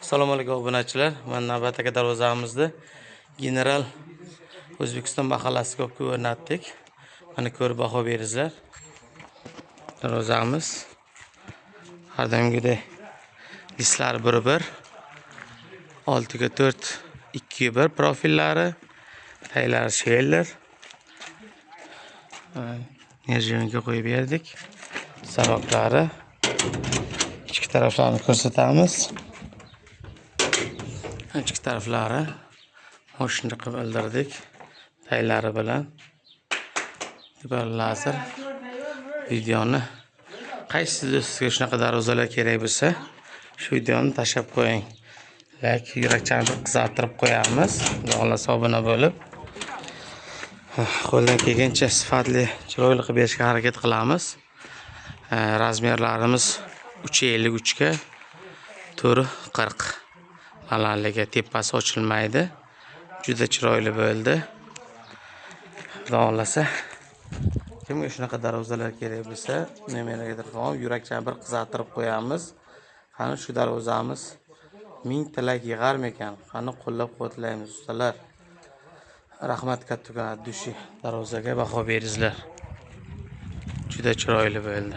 Assalomu alaykum obunachilar. Mana navbatdagi darvozamizni General O'zbekiston mahallasiga o'rnatdik. Mana ko'rib baho beringizlar. Darvozamiz har doimgidek lislari 1-1, 6-4, 2-1 profillari, taylari sheller. Nerjinga qo'yib berdik. Saroqlari ichki taraflarini ko'rsatamiz. Ichki taraflari moshina qilib ildirdik taylari bilan. Lazer videoni qaysi sizga shunaqa darvozalar kerak bo'lsa, shu videoni tashlab qo'ying. Yurakchani qizartirib qo'yamiz. Xudo obuna bo'lib, qo'ldan kelgancha sifatli, chiroyli qilib berishga harakat qilamiz. Razmerlarimiz 3.53 ga 4.40. Balandligi tepasi ochilmaydi. Juda chiroyli bo'ldi. Xudo xolasa, kimga shunaqa darvozalar kerak bo'lsa, nomeriga telefon, yurakchani bir qizartirib qo'yamiz. Qani shu darvozamiz 1000 tilak yig'armikan? Qani qo'llab-quvvatlaymiz ustalar. Rahmat kattakon dushi darvozaga baho beringizlar. Juda chiroyli bo'ldi.